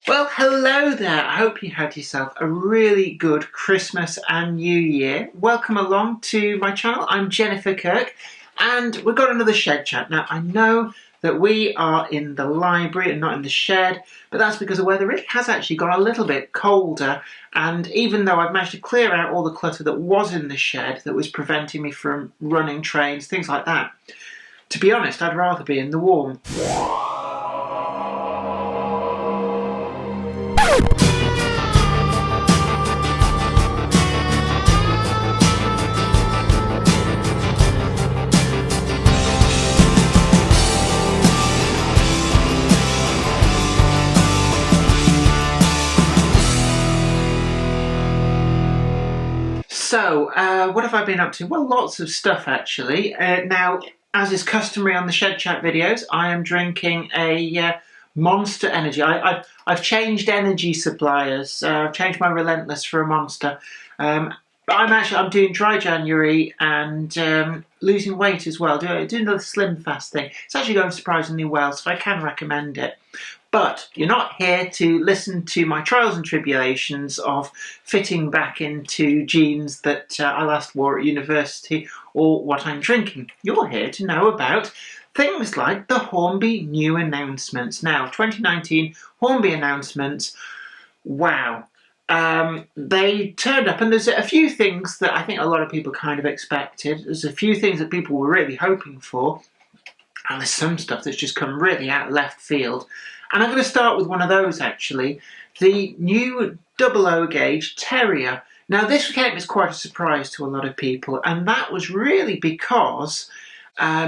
Well, hello there. I hope you had yourself a really good Christmas and New Year. Welcome along to my channel. I'm Jennifer Kirk and we've got another shed chat. Now, I know that we are in the library and not in the shed, but that's because the weather really has actually got a little bit colder, and even though I've managed to clear out all the clutter that was in the shed that was preventing me from running trains, things like that, to be honest, I'd rather be in the warm. So, what have I been up to? Well, lots of stuff actually. Now, as is customary on the Shed Chat videos, I am drinking a Monster Energy. I've changed energy suppliers. I've changed my Relentless for a Monster. I'm doing dry January and losing weight as well. Doing another Slim Fast thing. It's actually going surprisingly well, so I can recommend it. But you're not here to listen to my trials and tribulations of fitting back into jeans that I last wore at university or what I'm drinking. You're here to know about things like the Hornby new announcements. Now, 2019 Hornby announcements, wow. They turned up and there's a few things that I think a lot of people kind of expected. There's a few things that people were really hoping for. And there's some stuff that's just come really out left field. And I'm going to start with one of those actually, the new 00 gauge Terrier. Now this came as quite a surprise to a lot of people, and that was really because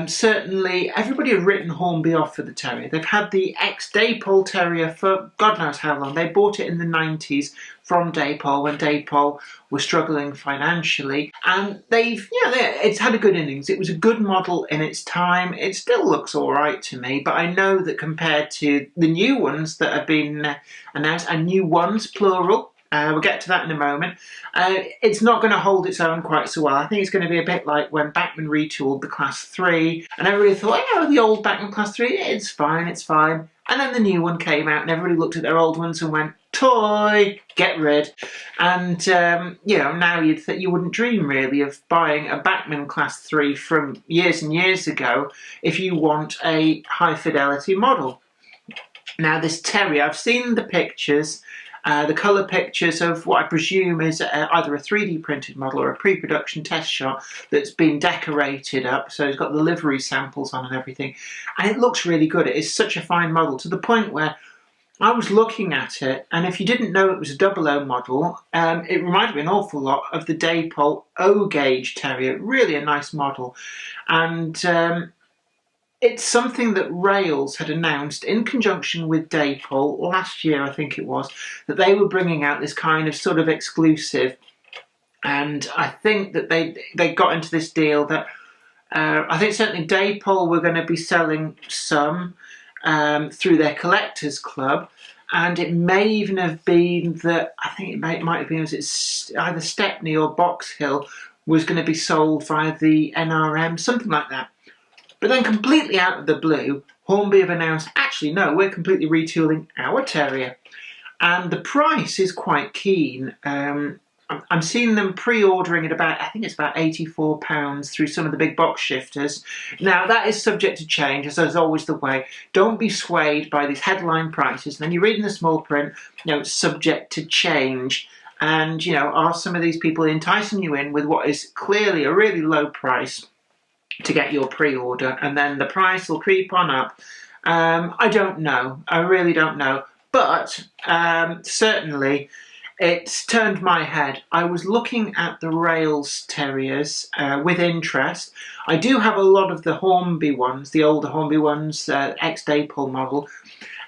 certainly everybody had written Hornby off for the Terrier. They've had the ex-Daypol Terrier for God knows how long. They bought it in the 90s from Daypol when Daypol was struggling financially, and it's had a good innings. It was a good model in its time. It still looks all right to me, but I know that compared to the new ones that have been announced, and new ones plural, we'll get to that in a moment. It's not going to hold its own quite so well. I think it's going to be a bit like when Bachmann retooled the Class 3, and everybody thought, oh, the old Bachmann Class 3, it's fine, it's fine. And then the new one came out, and everybody looked at their old ones and went, toy, get rid. And, now you wouldn't dream, really, of buying a Bachmann Class 3 from years and years ago if you want a high-fidelity model. Now, this Terrier, I've seen the pictures, the colour pictures of what I presume is either a 3D printed model or a pre-production test shot that's been decorated up, so it's got the livery samples on and everything, and it looks really good. It is such a fine model, to the point where I was looking at it, and if you didn't know it was a 00 model, it reminded me an awful lot of the Daypol O-gauge Terrier. Really a nice model, and it's something that Rails had announced in conjunction with Daypol last year, I think it was, that they were bringing out this kind of sort of exclusive. And I think that they got into this deal that I think certainly Daypol were going to be selling some through their collectors club, and it may even have been that I think it might have been it's either Stepney or Box Hill was going to be sold via the NRM, something like that. But then completely out of the blue, Hornby have announced, actually no, we're completely retooling our Terrier. And the price is quite keen. I'm seeing them pre-ordering at about, I think it's about £84 through some of the big box shifters. Now that is subject to change, as is always the way. Don't be swayed by these headline prices. And then you read in the small print, subject to change. And, are some of these people enticing you in with what is clearly a really low price to get your pre-order, and then the price will creep on up? I don't know. I really don't know. But certainly it's turned my head. I was looking at the Rails Terriers with interest. I do have a lot of the Hornby ones, the older Hornby ones, ex-Daypol model.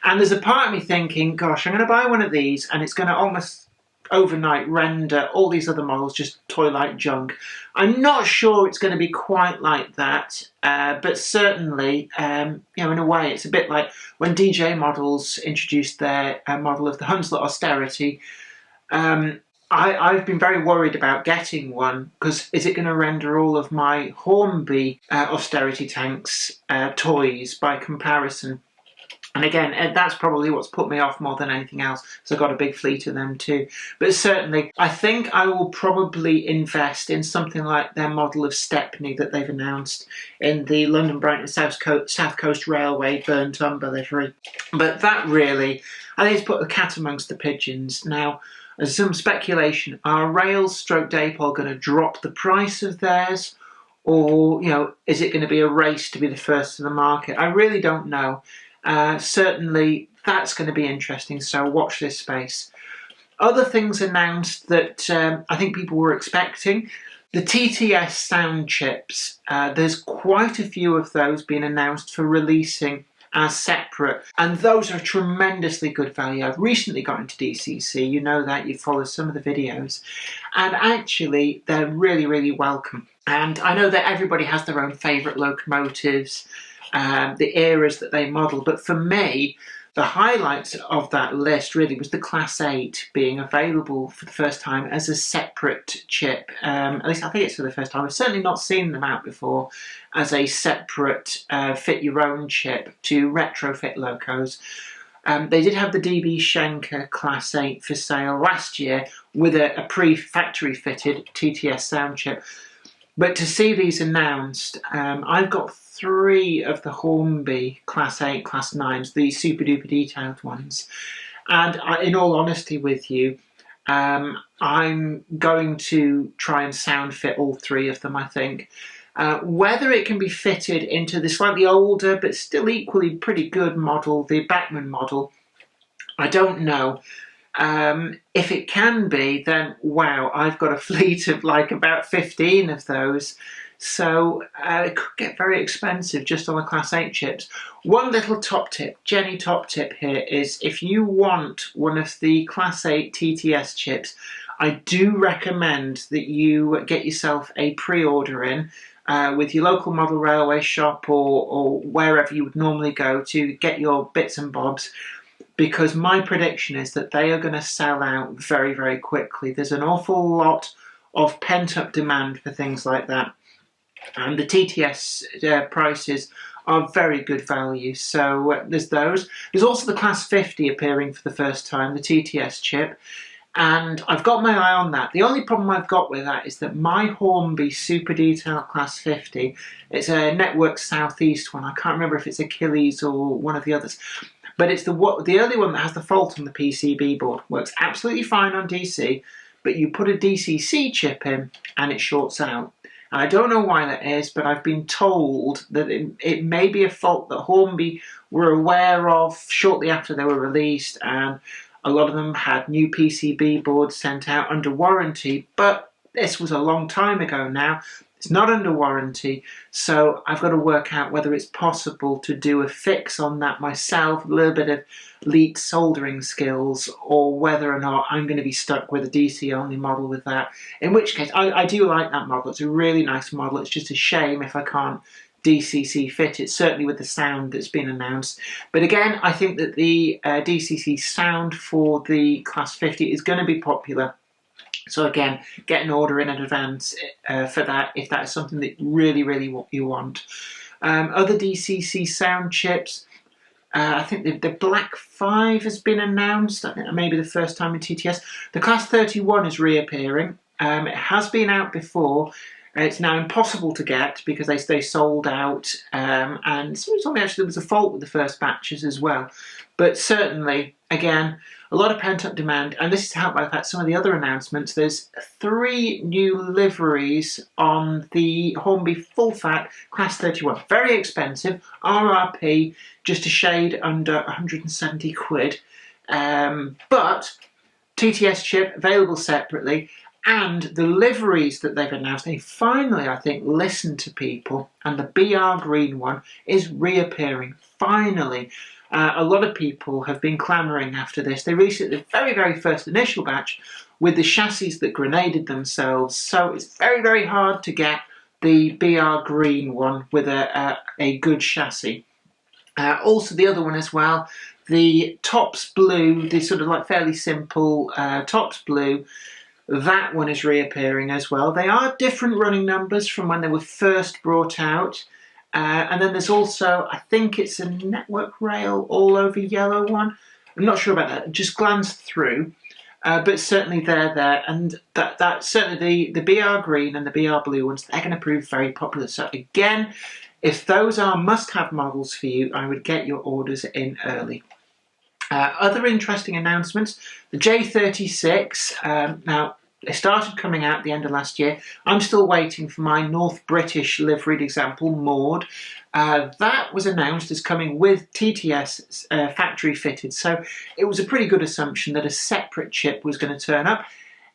And there's a part of me thinking, gosh, I'm going to buy one of these and it's going to almost overnight render all these other models just toy-like junk. I'm not sure it's going to be quite like that, but certainly, in a way, it's a bit like when DJ Models introduced their model of the Hunslet Austerity. I've been very worried about getting one, because is it going to render all of my Hornby austerity tanks toys by comparison? And again, that's probably what's put me off more than anything else, so I've got a big fleet of them too. But certainly, I think I will probably invest in something like their model of Stepney that they've announced in the London Brighton South Coast Railway burnt umber livery. But that really, I think it's put the cat amongst the pigeons. Now, there's some speculation, are Rails stroke Dapol going to drop the price of theirs? Or, is it going to be a race to be the first to the market? I really don't know. Certainly, that's going to be interesting, so watch this space. Other things announced that I think people were expecting. The TTS sound chips, there's quite a few of those being announced for releasing as separate, and those are tremendously good value. I've recently got into DCC, you know that, you follow some of the videos, and actually they're really, really welcome. And I know that everybody has their own favourite locomotives, the eras that they model, but for me, the highlights of that list really was the Class 8 being available for the first time as a separate chip. At least I think it's for the first time. I've certainly not seen them out before as a separate fit your own chip to retrofit locos. They did have the DB Schenker Class 8 for sale last year with a pre-factory fitted TTS sound chip. But to see these announced, I've got 3 of the Hornby Class 8, Class 9s, the super duper detailed ones. And in all honesty with you, I'm going to try and sound fit all 3 of them, I think. Whether it can be fitted into the slightly older but still equally pretty good model, the Bachmann model, I don't know. If it can be, then wow, I've got a fleet of like about 15 of those. So it could get very expensive just on the Class 8 chips. One little top tip, Jenny top tip here is if you want one of the Class 8 TTS chips, I do recommend that you get yourself a pre-order in with your local model railway shop or wherever you would normally go to get your bits and bobs. Because my prediction is that they are going to sell out very, very quickly. There's an awful lot of pent-up demand for things like that. And the TTS prices are very good value. So there's those. There's also the Class 50 appearing for the first time, the TTS chip. And I've got my eye on that. The only problem I've got with that is that my Hornby Super Detail Class 50, it's a Network Southeast one. I can't remember if it's Achilles or one of the others. But it's the only one that has the fault on the PCB board. Works absolutely fine on DC, but you put a DCC chip in and it shorts out. And I don't know why that is, but I've been told that it may be a fault that Hornby were aware of shortly after they were released, and a lot of them had new PCB boards sent out under warranty, but this was a long time ago now. It's not under warranty, so I've got to work out whether it's possible to do a fix on that myself, a little bit of lead soldering skills, or whether or not I'm going to be stuck with a DC-only model with that. In which case, I do like that model. It's a really nice model. It's just a shame if I can't DCC fit it, certainly with the sound that's been announced. But again, I think that the DCC sound for the Class 50 is going to be popular. So again, get an order in advance for that if that is something that really, really you want. Other DCC sound chips, I think the Black 5 has been announced. I think that may be the first time in TTS. The Class 31 is reappearing. It has been out before. It's now impossible to get because they sold out. And someone told me actually there was a fault with the first batches as well. But certainly, again, a lot of pent-up demand, and this is helped by the fact some of the other announcements. There's 3 new liveries on the Hornby full-fat Class 31. Very expensive, RRP, just a shade under 170 quid. But TTS chip available separately, and the liveries that they've announced, they finally, I think, listened to people, and the BR green one is reappearing, finally. A lot of people have been clamouring after this. They released it the very, very first initial batch with the chassis that grenaded themselves. So it's very, very hard to get the BR green one with a good chassis. Also the other one as well, the Tops Blue, the sort of like fairly simple Tops Blue, that one is reappearing as well. They are different running numbers from when they were first brought out. And then there's also, I think it's a Network Rail all over yellow one. I'm not sure about that. Just glanced through, but certainly they're there, and that certainly the BR green and the BR blue ones, they're going to prove very popular. So again, if those are must-have models for you, I would get your orders in early. Other interesting announcements: the J36. Now, they started coming out at the end of last year. I'm still waiting for my North British liveried example, Maud. That was announced as coming with TTS factory fitted, so it was a pretty good assumption that a separate chip was going to turn up.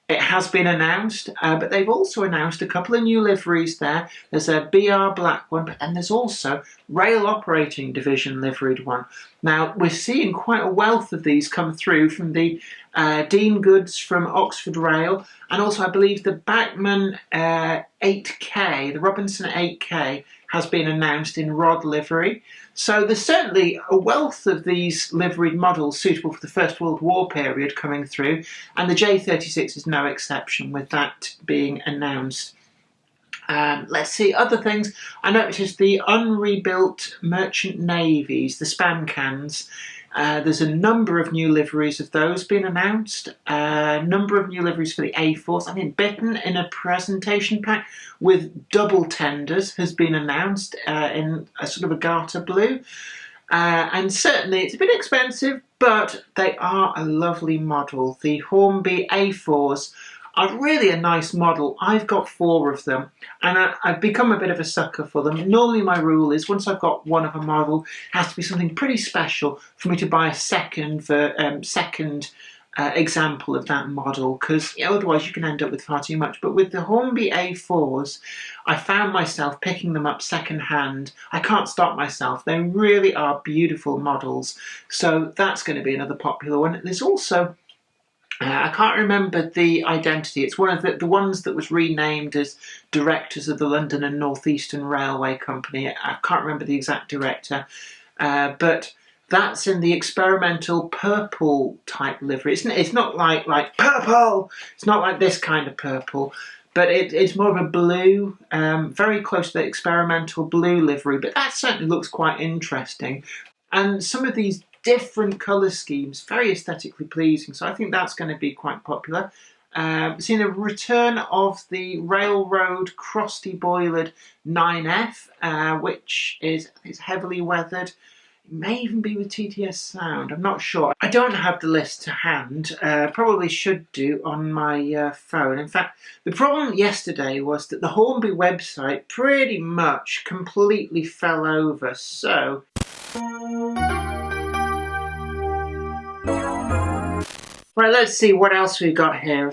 It has been announced, but they've also announced a couple of new liveries there. There's a BR black one, but then there's also Rail Operating Division liveried one. Now, we're seeing quite a wealth of these come through from the Dean Goods from Oxford Rail, and also I believe the Bachmann 8K, the Robinson 8K, has been announced in Rod livery. So there's certainly a wealth of these liveried models suitable for the First World War period coming through, and the J36 is no exception with that being announced. Let's see, other things. I noticed the unrebuilt merchant navies, the SpanCans. There's a number of new liveries of those being announced. A number of new liveries for the A-Force. I think Bittern in a presentation pack with double tenders has been announced in a sort of a garter blue. And certainly it's a bit expensive, but they are a lovely model. The Hornby A4s are really a nice model. I've got 4 of them, and I've become a bit of a sucker for them. Normally my rule is once I've got one of a model, it has to be something pretty special for me to buy a second example of that model, because otherwise you can end up with far too much. But with the Hornby A4s, I found myself picking them up second hand. I can't stop myself. They really are beautiful models. So that's going to be another popular one. There's also I can't remember the identity. It's one of the ones that was renamed as directors of the London and North Eastern Railway Company. I can't remember the exact director, but that's in the experimental purple type livery. It's not like purple. It's not like this kind of purple, but it's more of a blue, very close to the experimental blue livery. But that certainly looks quite interesting. And some of these different colour schemes, very aesthetically pleasing, so I think that's going to be quite popular. Seeing a return of the Railroad Crosty Boilered 9F, which is heavily weathered. It may even be with TTS sound, I'm not sure. I don't have the list to hand, probably should do on my phone. In fact, the problem yesterday was that the Hornby website pretty much completely fell over, so right, let's see what else we've got here.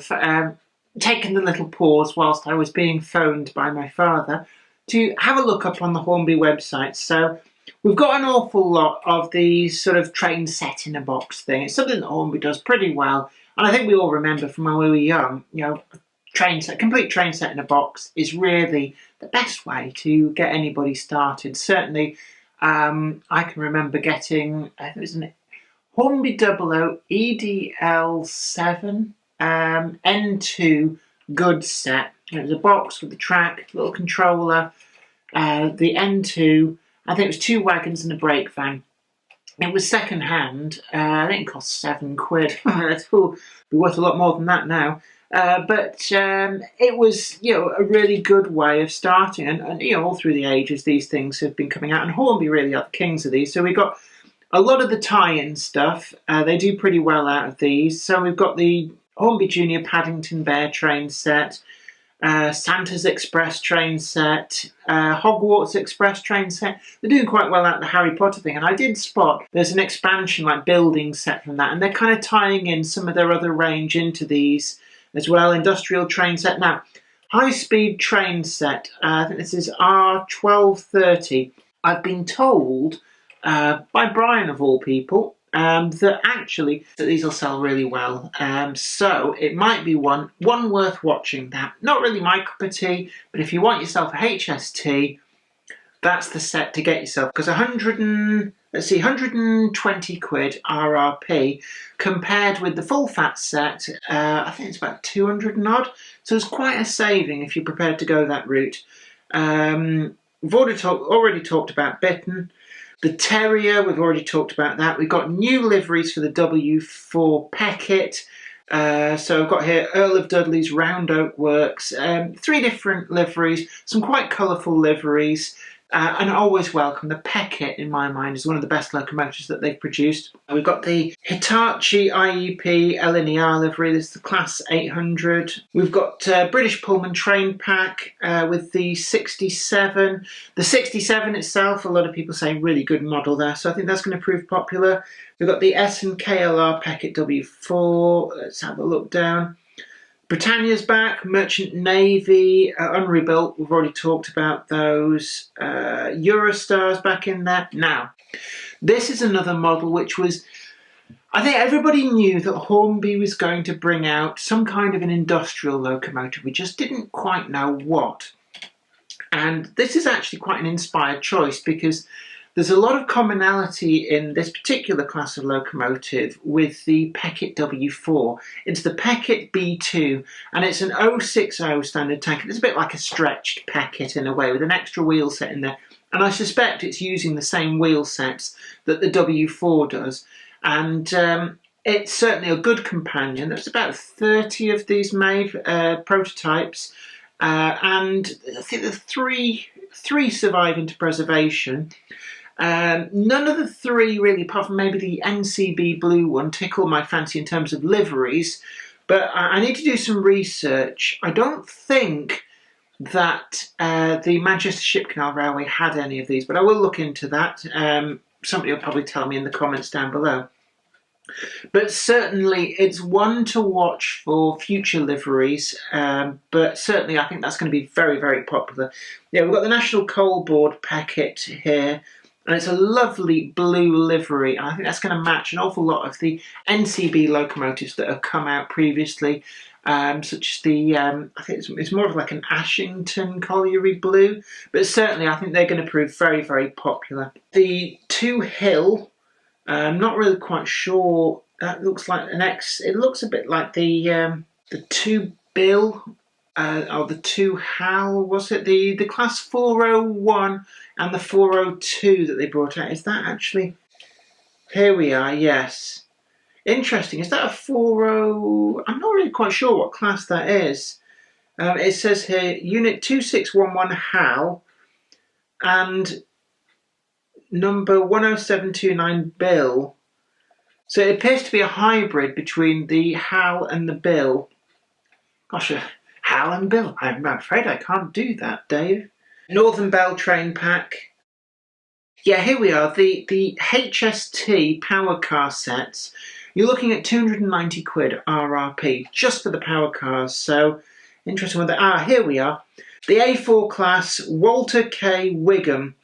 Taking the little pause whilst I was being phoned by my father to have a look up on the Hornby website. So we've got an awful lot of these sort of train set in a box thing. It's something that Hornby does pretty well, and I think we all remember from when we were young, complete train set in a box is really the best way to get anybody started. Certainly, I can remember getting, I think it was an Hornby 00 EDL7 N2 goods set. It was a box with the track, little controller, the N2, I think it was 2 wagons and a brake van. It was second hand. I think it cost £7. It will be worth a lot more than that now. But it was, a really good way of starting. And all through the ages, these things have been coming out. And Hornby really are the kings of these. So we've got a lot of the tie-in stuff. They do pretty well out of these. So we've got the Hornby Junior Paddington Bear train set, Santa's Express train set, Hogwarts Express train set. They're doing quite well out of the Harry Potter thing, and I did spot there's an expansion like building set from that, and they're kind of tying in some of their other range into these as well. Industrial train set. Now, high-speed train set, I think this is R1230. I've been told by Brian of all people that actually these will sell really well, so it might be one worth watching. That not really my cup of tea, but if you want yourself a HST, that's the set to get yourself, because 120 quid RRP compared with the full fat set, I think it's about 200 and odd, so it's quite a saving if you're prepared to go that route. we've already talked about Bittern. The Terrier, we've already talked about that. We've got new liveries for the W4 Peckett. So I've got here Earl of Dudley's Round Oak Works, 3 different liveries, some quite colourful liveries, and I always welcome. The Peckett, in my mind, is one of the best locomotives that they've produced. We've got the Hitachi IEP LNER livery, this is the Class 800. We've got British Pullman Train Pack with the 67. The 67 itself, a lot of people say really good model there, so I think that's going to prove popular. We've got the S&KLR Peckett W4, let's have a look down. Britannia's back, Merchant Navy, unrebuilt, we've already talked about those. Eurostar's back in there. Now, this is another model which was, I think everybody knew that Hornby was going to bring out some kind of an industrial locomotive. We just didn't quite know what. And this is actually quite an inspired choice because there's a lot of commonality in this particular class of locomotive with the Peckett W4. It's the Peckett B2 and it's an 060 standard tank. It's a bit like a stretched Peckett in a way with an extra wheel set in there. And I suspect it's using the same wheel sets that the W4 does. And it's certainly a good companion. There's about 30 of these made, prototypes. And I think there's three survive into preservation. None of the 3 really, apart from maybe the NCB blue one, tickle my fancy in terms of liveries, but I need to do some research. I don't think that the Manchester Ship Canal Railway had any of these, but I will look into that. Somebody will probably tell me in the comments down below. But certainly it's one to watch for future liveries, but certainly I think that's going to be very, very popular. Yeah, we've got the National Coal Board Peckett here, and it's a lovely blue livery. I think that's going to match an awful lot of the NCB locomotives that have come out previously, such as the, I think it's more of like an Ashington colliery blue, but certainly I think they're going to prove very, very popular. The Two Hill, I'm not really quite sure, that looks like an it looks a bit like the Two Bill, or the Two Hal, was it? The Class 401 and the 402 that they brought out. Is that actually, here we are, yes. Interesting, is that a 40, I'm not really quite sure what class that is. It says here, Unit 2611 Hal, and number 10729 Bill. So it appears to be a hybrid between the Hal and the Bill. Gosh, Hal and Bill. I'm afraid I can't do that, Dave. Northern Bell Train Pack. Yeah, here we are. The HST power car sets. You're looking at 290 quid RRP just for the power cars. So interesting one. Here we are. The A4 class Walter K. Wigham,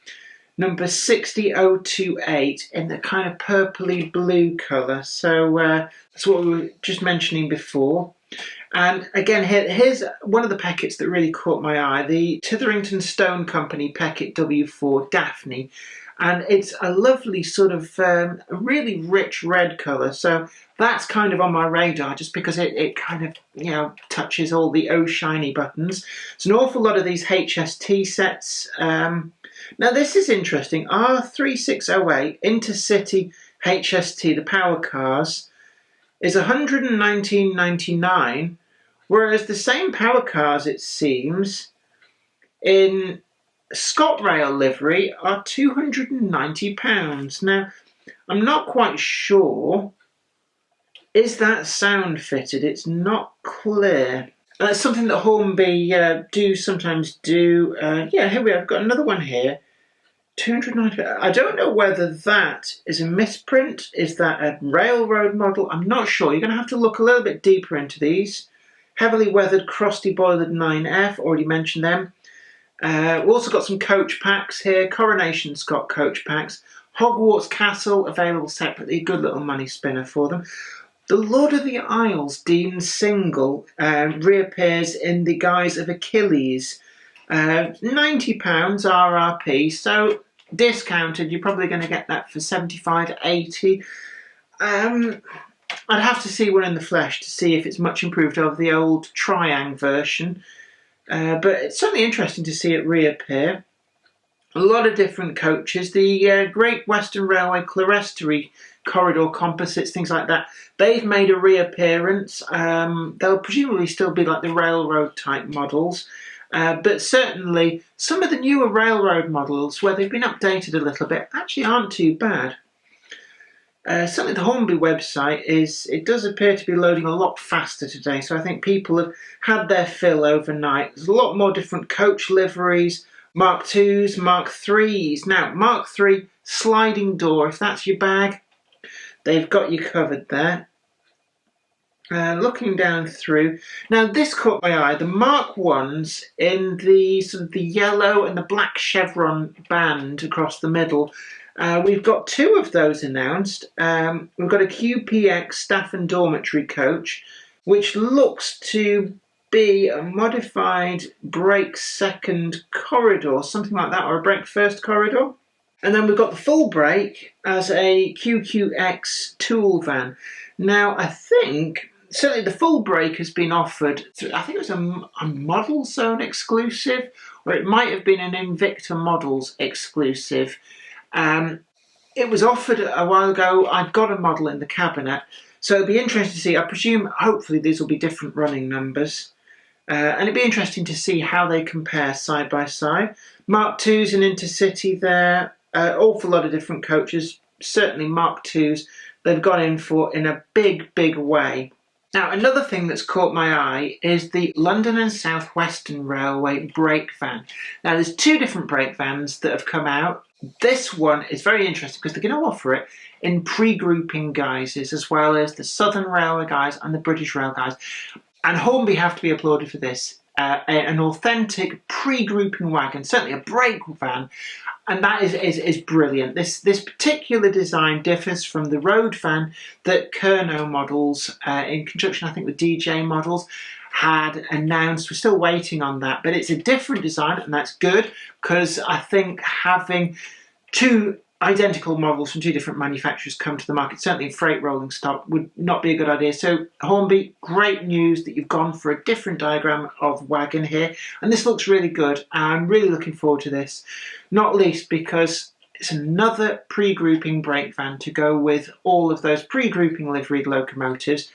number 60028, in the kind of purpley blue colour. So that's what we were just mentioning before. And again, here's one of the Pecketts that really caught my eye, the Titherington Stone Company Peckett W4 Daphne. And it's a lovely sort of really rich red colour. So that's kind of on my radar just because it kind of, you know, touches all the oh shiny buttons. It's an awful lot of these HST sets. Now this is interesting. R3608 Intercity HST, the power cars, is $119.99, whereas the same power cars, it seems, in ScotRail livery are £290. Now, I'm not quite sure, is that sound fitted? It's not clear. That's something that Hornby do sometimes do. Yeah, here we are. I've got another one here. 290. I don't know whether that is a misprint. Is that a railroad model? I'm not sure. You're going to have to look a little bit deeper into these. Heavily weathered, crusty boilered 9F. Already mentioned them. We've also got some coach packs here. Coronation Scott coach packs. Hogwarts Castle available separately. Good little money spinner for them. The Lord of the Isles Dean single reappears in the guise of Achilles. £90 RRP, so discounted, you're probably going to get that for 75 to 80. I'd have to see one in the flesh to see if it's much improved over the old Triang version. But it's certainly interesting to see it reappear. A lot of different coaches. The Great Western Railway Clerestory corridor composites, things like that, they've made a reappearance. They'll presumably still be like the railroad type models. But certainly some of the newer railroad models, where they've been updated a little bit, actually aren't too bad. Certainly the Hornby website it does appear to be loading a lot faster today, so I think people have had their fill overnight. There's a lot more different coach liveries, Mark IIs, Mark IIIs. Now, Mark III sliding door, if that's your bag, they've got you covered there. Looking down through, now this caught my eye, the Mark I's in the sort of the yellow and the black chevron band across the middle. We've got two of those announced. We've got a QPX staff and dormitory coach, which looks to be a modified brake second corridor, something like that, or a brake first corridor. And then we've got the full brake as a QQX tool van. Now, I think certainly the full brake has been offered through, I think it was a Model Zone exclusive, or it might have been an Invicta Models exclusive. It was offered a while ago. I've got a model in the cabinet, so it'll be interesting to see. I presume, hopefully, these will be different running numbers. And it'd be interesting to see how they compare side by side. Mark II's and Intercity there, awful lot of different coaches. Certainly Mark II's, they've gone in for in a big, big way. Now, another thing that's caught my eye is the London and South Western Railway brake van. Now, there's two different brake vans that have come out. This one is very interesting because they're going to offer it in pre-grouping guises, as well as the Southern Railway guys and the British Rail guys. And Hornby have to be applauded for this. An authentic pre-grouping wagon, certainly a brake van, and that is brilliant. This particular design differs from the road van that Kerno models, in conjunction I think with DJ models, had announced. We're still waiting on that, but it's a different design, and that's good, because I think having two identical models from two different manufacturers come to the market, certainly in freight rolling stock, would not be a good idea. So Hornby, great news that you've gone for a different diagram of wagon here, and this looks really good. I'm really looking forward to this, not least because it's another pre-grouping brake van to go with all of those pre-grouping liveried locomotives.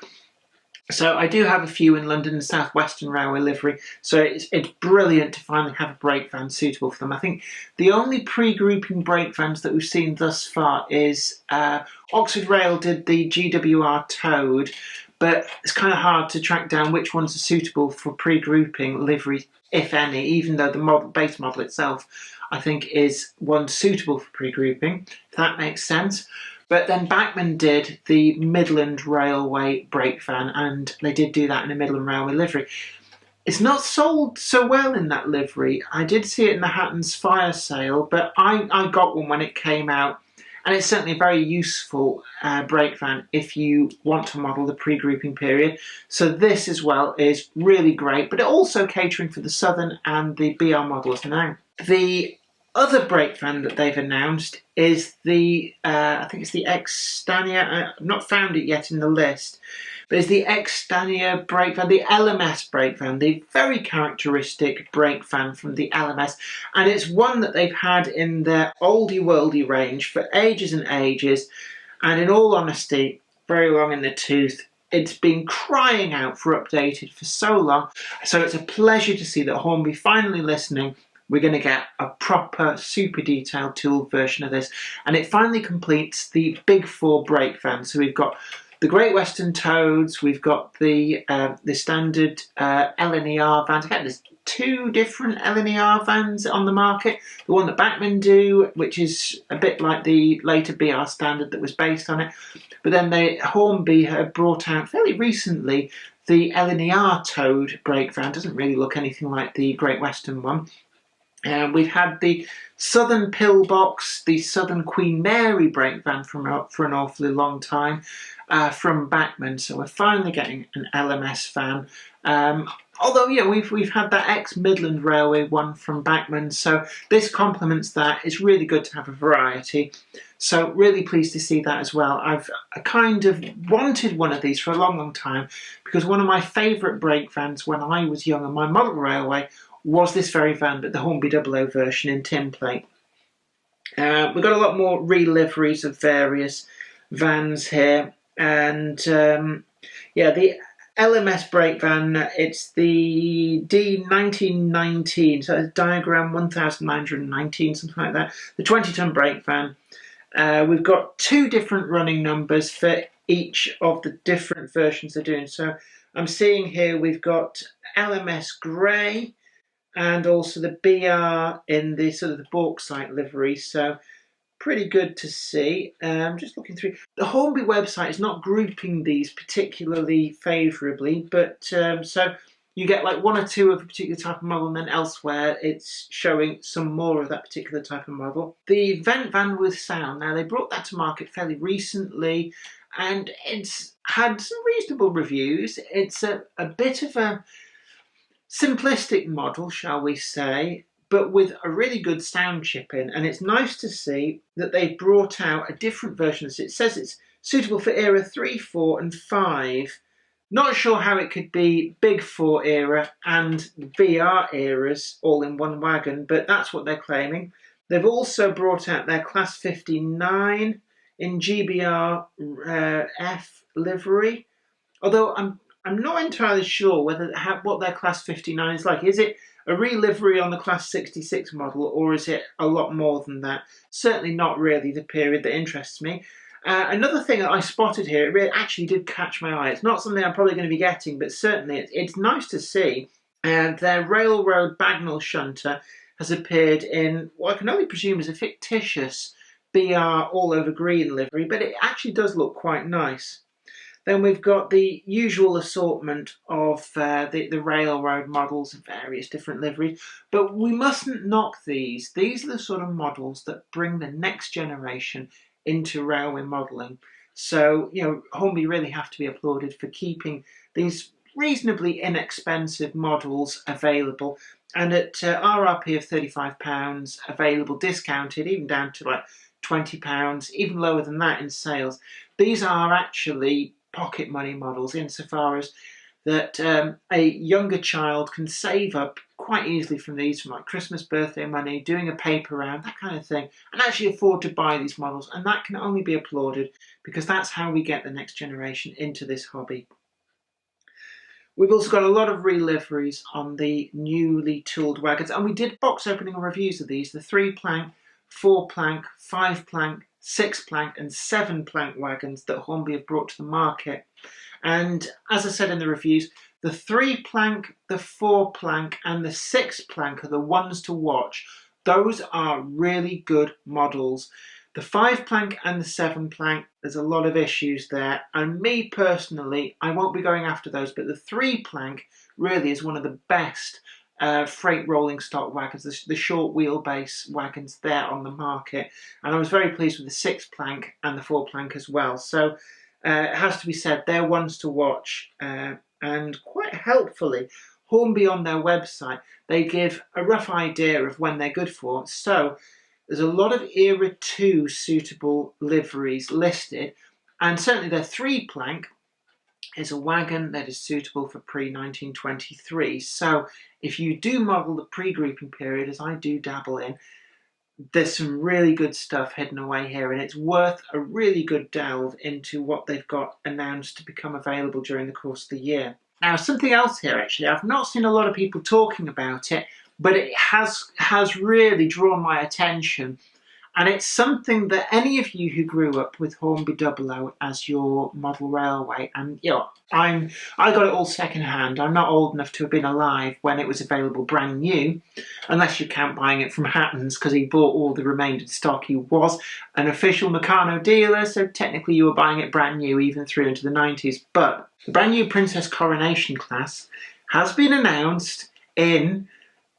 So I do have a few in London and South Western Railway livery, so it's brilliant to finally have a brake van suitable for them. I think the only pre-grouping brake vans that we've seen thus far is Oxford Rail did the GWR Toad, but it's kind of hard to track down which ones are suitable for pre-grouping livery, if any, even though the base model itself, I think, is one suitable for pre-grouping, if that makes sense. But then Bachmann did the Midland Railway brake van, and they did do that in a Midland Railway livery. It's not sold so well in that livery. I did see it in the Hatton's fire sale, but I got one when it came out, and it's certainly a very useful brake van if you want to model the pre-grouping period. So this as well is really great, but also catering for the Southern and the BR models now. The other brake van that they've announced is the, I think it's the X-Stania. I've not found it yet in the list, but it's the X-Stania brake van, the LMS brake van, the very characteristic brake van from the LMS. And it's one that they've had in their oldie worldy range for ages and ages. And in all honesty, very long in the tooth. It's been crying out for updated for so long. So it's a pleasure to see that Hornby finally listening. We're going to get a proper, super detailed tool version of this. And it finally completes the big four brake vans. So we've got the Great Western Toads, we've got the standard LNER vans. Again, there's two different LNER vans on the market. The one that Bachmann do, which is a bit like the later BR standard that was based on it. But then Hornby have brought out fairly recently the LNER Toad brake van. Doesn't really look anything like the Great Western one. We've had the Southern Pillbox, the Southern Queen Mary brake van for an awfully long time from Bachmann. So we're finally getting an LMS van. Although, yeah, we've had that ex-Midland Railway one from Bachmann. So this complements that. It's really good to have a variety. So really pleased to see that as well. I kind of wanted one of these for a long, long time, because one of my favourite brake vans when I was young on my model railway was this very van, but the Hornby 00 version in tin plate. We've got a lot more re-liveries of various vans here, and yeah, the LMS brake van, it's the D1919, so it's diagram 1919, something like that, the 20-ton brake van. We've got two different running numbers for each of the different versions they're doing. So I'm seeing here we've got LMS grey and also the BR in the sort of the bauxite livery. So pretty good to see. Just looking through. The Hornby website is not grouping these particularly favourably, but so you get like one or two of a particular type of model, and then elsewhere it's showing some more of that particular type of model. The Vent Van with Sound, now they brought that to market fairly recently, and it's had some reasonable reviews. It's a bit of a simplistic model, shall we say, but with a really good sound chip in, and it's nice to see that they've brought out a different version. It says it's suitable for era 3, 4 and 5. Not sure how it could be Big 4 era and VR eras all in one wagon, but that's what they're claiming. They've also brought out their Class 59 in GBR F livery, although I'm not entirely sure what their Class 59 is like. Is it a re-livery on the Class 66 model, or is it a lot more than that? Certainly not really the period that interests me. Another thing that I spotted here, it really actually did catch my eye. It's not something I'm probably going to be getting, but certainly it's nice to see. Their Railroad Bagnall shunter has appeared in what I can only presume is a fictitious BR all over green livery, but it actually does look quite nice. Then we've got the usual assortment of the railroad models of various different liveries, but we mustn't knock these. These are the sort of models that bring the next generation into railway modelling. So, Hornby really have to be applauded for keeping these reasonably inexpensive models available, and at RRP of £35, available discounted, even down to like £20, even lower than that in sales. These are actually pocket money models insofar as that a younger child can save up quite easily from these, from like Christmas, birthday money, doing a paper round, that kind of thing, and actually afford to buy these models, and that can only be applauded because that's how we get the next generation into this hobby. We've also got a lot of re-liveries on the newly tooled wagons, and we did box opening reviews of these, the 3-plank, 4-plank, 5-plank, 6-plank and 7-plank wagons that Hornby have brought to the market. And as I said in the reviews, the 3-plank, the 4-plank and the 6-plank are the ones to watch. Those are really good models. The 5-plank and the 7-plank, there's a lot of issues there. And me personally, I won't be going after those, but the 3-plank really is one of the best freight rolling stock wagons, the short wheelbase wagons there on the market. And I was very pleased with the 6-plank and the 4-plank as well. So it has to be said, they're ones to watch. And quite helpfully, Hornby on their website, they give a rough idea of when they're good for. So there's a lot of Era 2 suitable liveries listed, and certainly their 3-plank is a wagon that is suitable for pre-1923. So if you do model the pre-grouping period, as I do dabble in, there's some really good stuff hidden away here, and it's worth a really good delve into what they've got announced to become available during the course of the year. Now, something else here, actually, I've not seen a lot of people talking about it, but it has really drawn my attention. And it's something that any of you who grew up with Hornby 00 as your model railway, and I got it all secondhand. I'm not old enough to have been alive when it was available brand new, unless you count buying it from Hatton's, because he bought all the remainder stock. He was an official Meccano dealer, so technically you were buying it brand new even through into the 90s. But the brand new Princess Coronation class has been announced in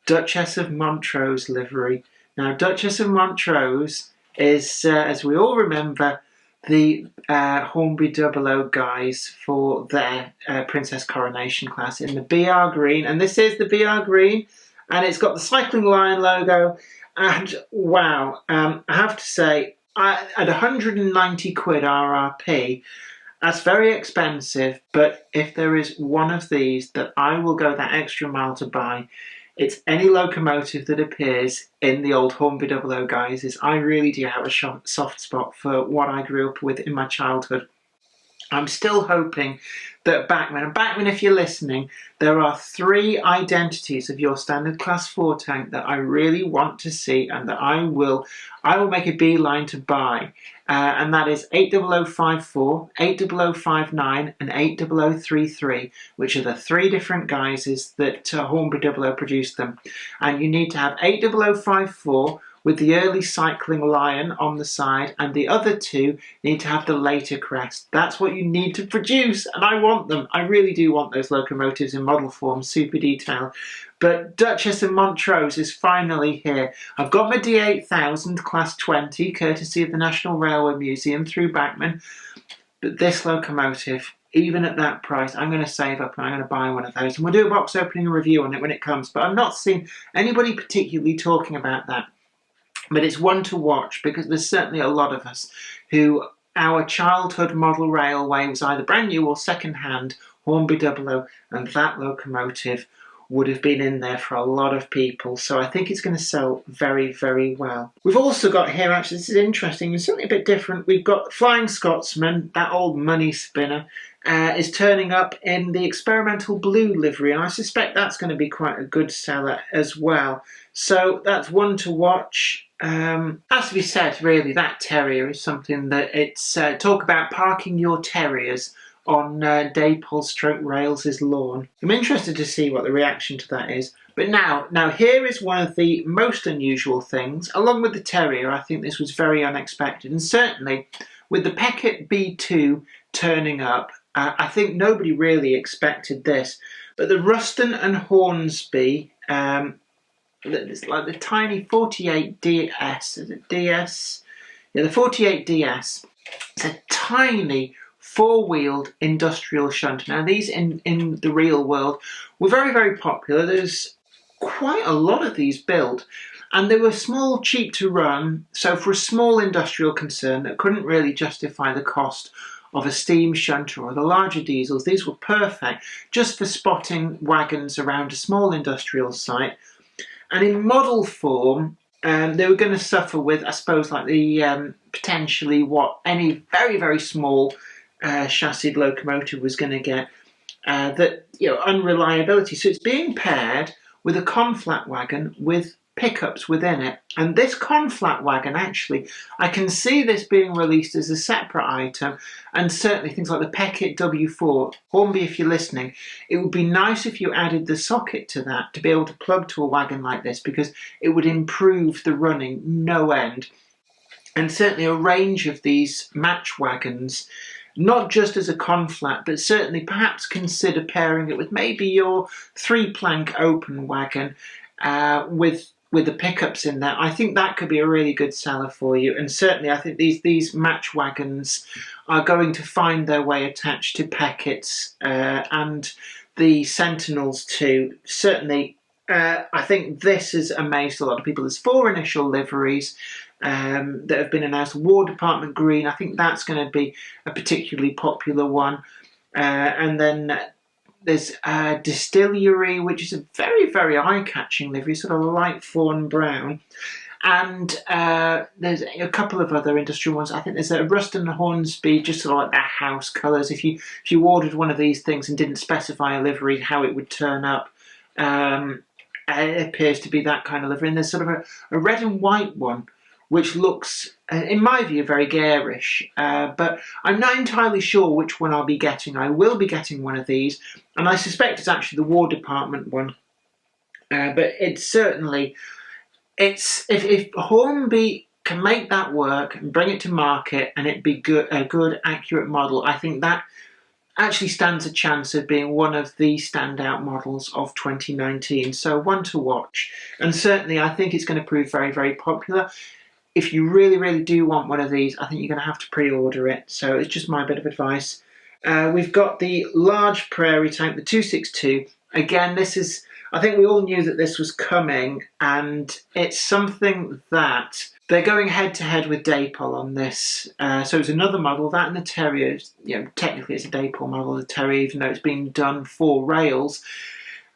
Duchess of Montrose livery. Now, Duchess of Montrose is, as we all remember, the Hornby 00 guys for their Princess Coronation class in the BR green. And this is the BR green, and it's got the Cycling Lion logo. And wow, I have to say, at 190 quid RRP, that's very expensive. But if there is one of these that I will go that extra mile to buy, It's any locomotive that appears in the old Hornby 00 guises. I really do have a soft spot for what I grew up with in my childhood. I'm still hoping that Bachmann, and Bachmann, if you're listening, there are 3 identities of your standard class 4 tank that I really want to see and that I will make a beeline to buy. And that is 80054, 80059 and 80033, which are the 3 different guises that Hornby 00 produced them. And you need to have 80054 with the early cycling lion on the side, and the other 2 need to have the later crest. That's what you need to produce, and I want them. I really do want those locomotives in model form, super detailed. But Duchess of Montrose is finally here. I've got my D8000 Class 20, courtesy of the National Railway Museum through Bachmann. But this locomotive, even at that price, I'm going to save up and I'm going to buy one of those. And we'll do a box opening and review on it when it comes. But I've not seen anybody particularly talking about that. But it's one to watch because there's certainly a lot of us who our childhood model railway was either brand new or second hand Hornby 00, and that locomotive would have been in there for a lot of people. So I think it's going to sell very, very well. We've also got here, actually, this is interesting, it's something a bit different. We've got Flying Scotsman, that old money spinner, is turning up in the experimental blue livery, and I suspect that's going to be quite a good seller as well. So that's one to watch. Has to be said, really, that terrier is something that it's talk about parking your terriers on Daypol stroke Rails' lawn. I'm interested to see what the reaction to that is. But now here is one of the most unusual things. Along with the terrier, I think this was very unexpected, and certainly with the Peckett B2 turning up, I think nobody really expected this. But the Ruston and Hornsby, it's like the tiny 48DS, is it DS? Yeah, the 48DS. It's a tiny 4-wheeled industrial shunter. Now these in the real world were very, very popular. There's quite a lot of these built, and they were small, cheap to run. So for a small industrial concern that couldn't really justify the cost of a steam shunter or the larger diesels, these were perfect just for spotting wagons around a small industrial site. And in model form, they were going to suffer with, I suppose, like the potentially what any very, very small chassis locomotive was going to get, that, you know, unreliability. So it's being paired with a conflat wagon with pickups within it. And this conflat wagon, actually, I can see this being released as a separate item, and certainly things like the Peckett W4. Hornby, if you're listening, it would be nice if you added the socket to that to be able to plug to a wagon like this, because it would improve the running no end. And certainly a range of these match wagons, not just as a conflat, but certainly perhaps consider pairing it with maybe your 3-plank open wagon with the pickups in there. I think that could be a really good seller for you. And certainly I think these match wagons are going to find their way attached to Peckett's and the Sentinels too. Certainly I think this has amazed a lot of people. There's 4 initial liveries that have been announced. War Department Green, I think that's going to be a particularly popular one. And then there's Distillery, which is a very, very eye-catching livery, sort of light fawn brown. And there's a couple of other industrial ones. I think there's a Ruston Hornsby, just sort of like their house colours. If you ordered one of these things and didn't specify a livery, how it would turn up, it appears to be that kind of livery. And there's sort of a red and white one, which looks, in my view, very garish. But I'm not entirely sure which one I'll be getting. I will be getting one of these, and I suspect it's actually the War Department one. But it's certainly, if Hornby can make that work and bring it to market and it be a good, accurate model, I think that actually stands a chance of being one of the standout models of 2019. So one to watch. And certainly I think it's going to prove very, very popular. If you really, really do want one of these, I think you're going to have to pre-order it. So it's just my bit of advice. We've got the large prairie tank, the 262. Again, this is, I think we all knew that this was coming, and it's something that they're going head-to-head with Daypol on this. So it's another model, that and the Terrier, you know, technically it's a Daypol model, the Terrier, even though it's being done for rails.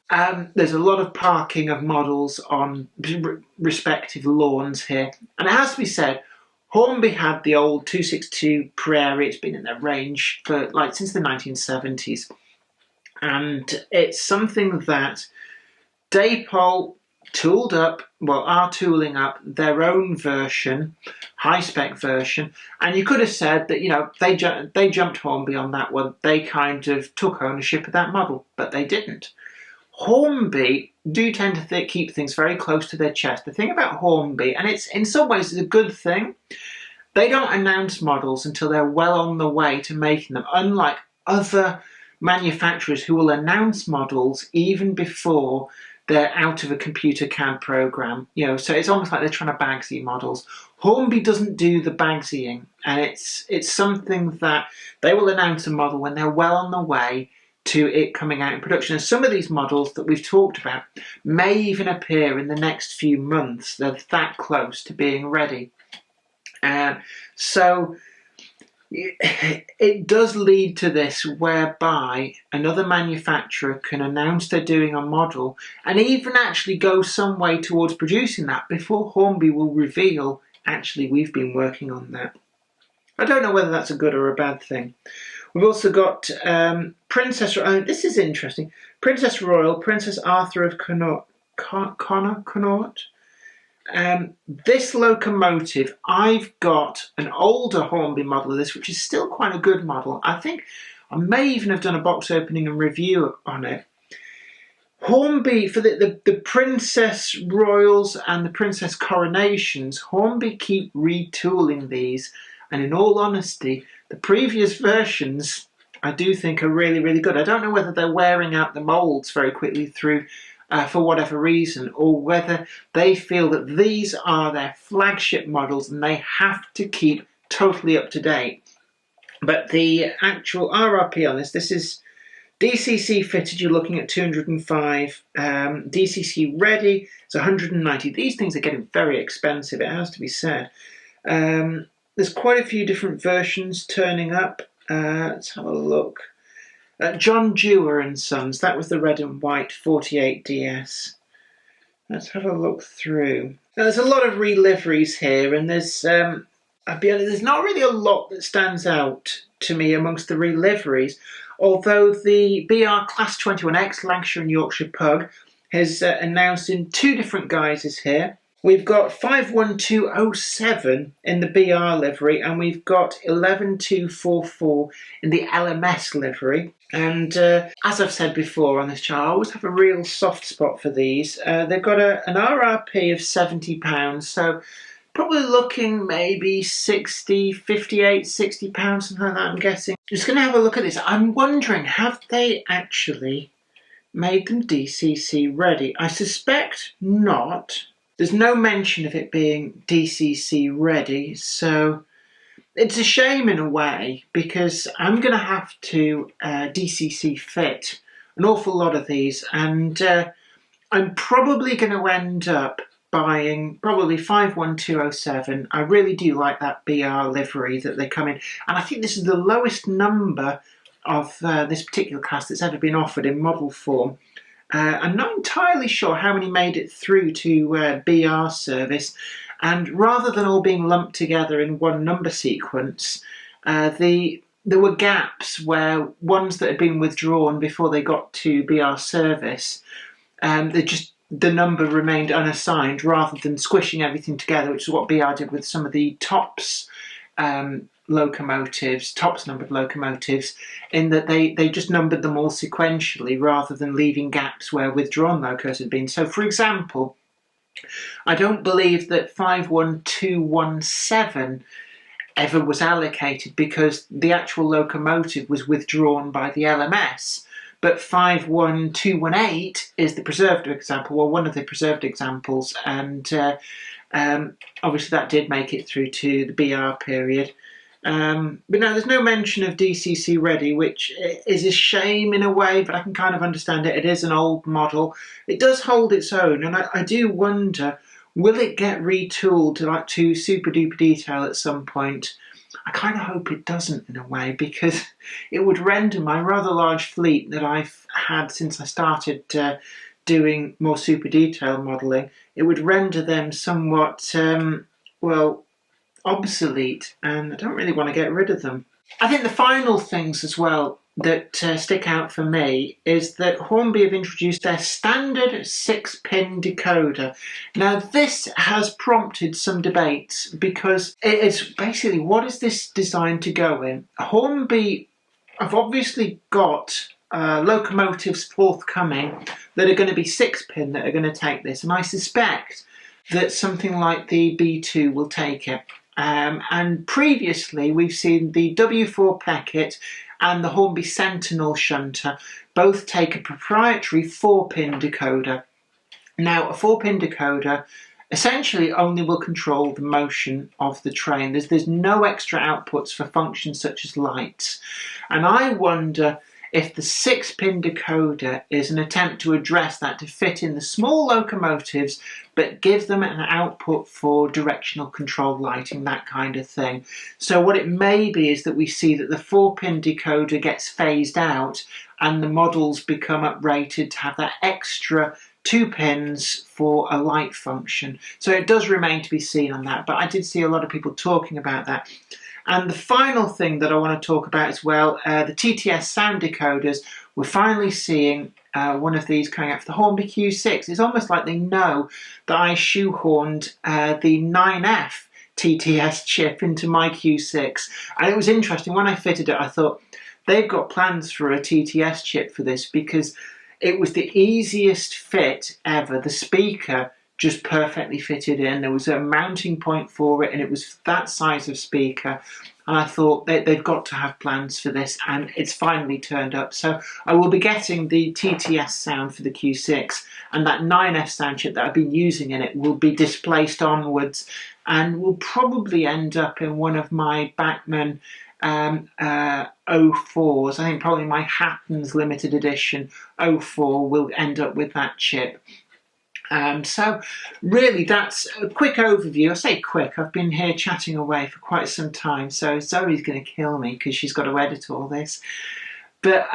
There's a lot of parking of models on respective lawns here. And it has to be said, Hornby had the old 262 Prairie. It's been in their range for since the 1970s. And it's something that Dapol tooled up, are tooling up their own version, high-spec version, and you could have said that, they jumped Hornby on that one. They kind of took ownership of that model, but they didn't. Hornby do tend to keep things very close to their chest. The thing about Hornby, and it's in some ways it's a good thing, they don't announce models until they're well on the way to making them, unlike other manufacturers who will announce models even before they're out of a computer CAD program. So it's almost like they're trying to Bagsy models. Hornby doesn't do the Bagsying, and it's something that they will announce a model when they're well on the way to it coming out in production. And some of these models that we've talked about may even appear in the next few months. They're that close to being ready. So it does lead to this, whereby another manufacturer can announce they're doing a model and even actually go some way towards producing that before Hornby will reveal, actually, we've been working on that. I don't know whether that's a good or a bad thing. We've also got Princess. This is interesting. Princess Royal, Princess Arthur of Connaught. This locomotive, I've got an older Hornby model of this, which is still quite a good model. I think I may even have done a box opening and review on it. Hornby, for the Princess Royals and the Princess Coronations, Hornby keep retooling these, and in all honesty, the previous versions I do think are really, really good. I don't know whether they're wearing out the moulds very quickly through for whatever reason, or whether they feel that these are their flagship models and they have to keep totally up to date. But the actual RRP on this is DCC fitted, you're looking at 205. DCC ready, it's 190. These things are getting very expensive, it has to be said. There's quite a few different versions turning up. Let's have a look. John Dewar and Sons, that was the red and white 48DS. Let's have a look through. Now, there's a lot of reliveries here, and there's not really a lot that stands out to me amongst the reliveries, although the BR Class 21X Lancashire and Yorkshire Pug has announced in two different guises here. We've got 51207 in the BR livery, and we've got 11244 in the LMS livery. And as I've said before on this channel, I always have a real soft spot for these. They've got an RRP of £70, so probably looking maybe 60, 58, £60, something like that, I'm guessing. Just going to have a look at this. I'm wondering, have they actually made them DCC ready? I suspect not. There's no mention of it being DCC ready, so it's a shame in a way, because I'm going to have to DCC fit an awful lot of these, and I'm probably going to end up buying probably 51207. I really do like that BR livery that they come in, and I think this is the lowest number of this particular class that's ever been offered in model form. I'm not entirely sure how many made it through to BR service, and rather than all being lumped together in one number sequence, there were gaps where ones that had been withdrawn before they got to BR service, the number remained unassigned rather than squishing everything together, which is what BR did with some of the TOPS locomotives, TOPS numbered locomotives, in that they just numbered them all sequentially rather than leaving gaps where withdrawn locos had been. So, for example, I don't believe that 51217 ever was allocated because the actual locomotive was withdrawn by the LMS. But 51218 is the preserved example, or one of the preserved examples, and obviously that did make it through to the BR period. But no, there's no mention of DCC ready, which is a shame in a way, but I can kind of understand it. It is an old model. It does hold its own, and I do wonder, will it get retooled to super duper detail at some point? I kind of hope it doesn't in a way, because it would render my rather large fleet that I've had since I started doing more super detail modelling, it would render them somewhat, well, obsolete, and I don't really want to get rid of them. I think the final things as well that stick out for me is that Hornby have introduced their standard 6-pin decoder. Now this has prompted some debates, because it is basically, what is this designed to go in? Hornby have obviously got locomotives forthcoming that are going to be 6-pin that are going to take this, and I suspect that something like the B2 will take it. And previously we've seen the W4 Peckett and the Hornby Sentinel shunter both take a proprietary 4-pin decoder. Now, a 4-pin decoder essentially only will control the motion of the train. There's no extra outputs for functions such as lights. And I wonder if the 6-pin decoder is an attempt to address that, to fit in the small locomotives but give them an output for directional control lighting, that kind of thing. So what it may be is that we see that the 4-pin decoder gets phased out and the models become uprated to have that extra 2 pins for a light function. So it does remain to be seen on that, but I did see a lot of people talking about that. And the final thing that I want to talk about as well, the TTS sound decoders. We're finally seeing one of these coming out for the Hornby Q6. It's almost like they know that I shoehorned the 9F TTS chip into my Q6. And it was interesting, when I fitted it, I thought, they've got plans for a TTS chip for this, because it was the easiest fit ever. The speaker just perfectly fitted in. There was a mounting point for it, and it was that size of speaker. And I thought they've got to have plans for this, and it's finally turned up. So I will be getting the TTS sound for the Q6, and that 9F sound chip that I've been using in it will be displaced onwards, and will probably end up in one of my Bachmann 04s. I think probably my Hattons limited edition 04 will end up with that chip. So really, that's a quick overview. I say quick, I've been here chatting away for quite some time, so Zoe's going to kill me because she's got to edit all this. But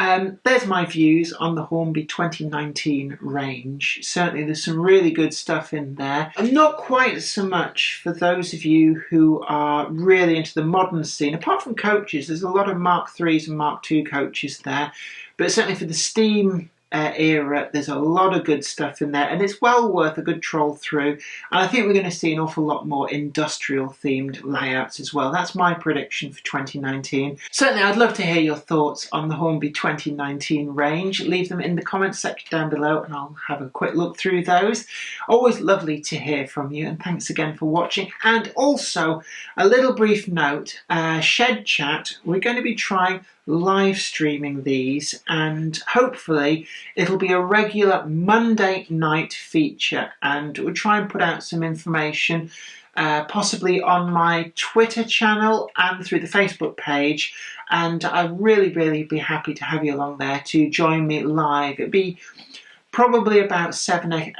there's my views on the Hornby 2019 range. Certainly there's some really good stuff in there. And not quite so much for those of you who are really into the modern scene. Apart from coaches, there's a lot of Mark IIIs and Mark II coaches there. But certainly for the steam era, there's a lot of good stuff in there, and it's well worth a good troll through. And I think we're going to see an awful lot more industrial themed layouts as well. That's my prediction for 2019. Certainly I'd love to hear your thoughts on the Hornby 2019 range. Leave them in the comments section down below and I'll have a quick look through those. Always lovely to hear from you, and thanks again for watching. And also a little brief note, Shed Chat, we're going to be trying live streaming these, and hopefully it'll be a regular Monday night feature, and we'll try and put out some information possibly on my Twitter channel and through the Facebook page, and I'd really be happy to have you along there to join me live. It'd be probably about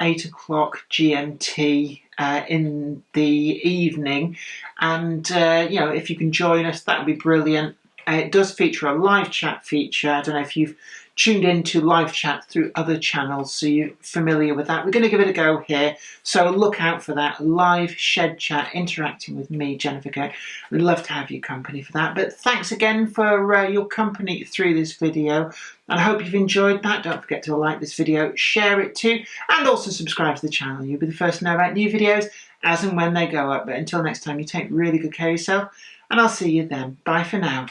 8 o'clock GMT in the evening, and you know, if you can join us, that would be brilliant. It does feature a live chat feature. I don't know if you've tuned into live chat through other channels, so you're familiar with that. We're going to give it a go here, so look out for that live Shed Chat interacting with me, Jennifer Kirk. We'd love to have your company for that. But thanks again for your company through this video, and I hope you've enjoyed that. Don't forget to like this video, share it too, and also subscribe to the channel. You'll be the first to know about new videos as and when they go up. But until next time, you take really good care of yourself, and I'll see you then. Bye for now.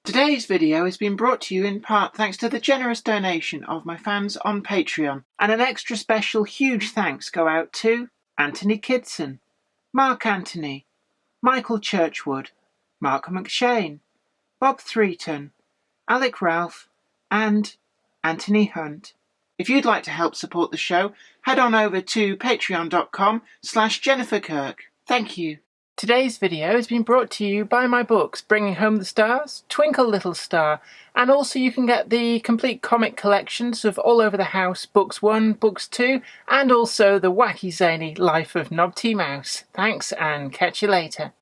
Today's video has been brought to you in part thanks to the generous donation of my fans on Patreon. And an extra special huge thanks go out to Anthony Kidson, Mark Anthony, Michael Churchwood, Mark McShane, Bob Threeton, Alec Ralph, and Anthony Hunt. If you'd like to help support the show, head on over to patreon.com/Jennifer Kirk. Thank you. Today's video has been brought to you by my books, Bringing Home the Stars, Twinkle Little Star, and also you can get the complete comic collections of All Over the House, Books 1, Books 2, and also the wacky zany Life of Knobty Mouse. Thanks, and catch you later.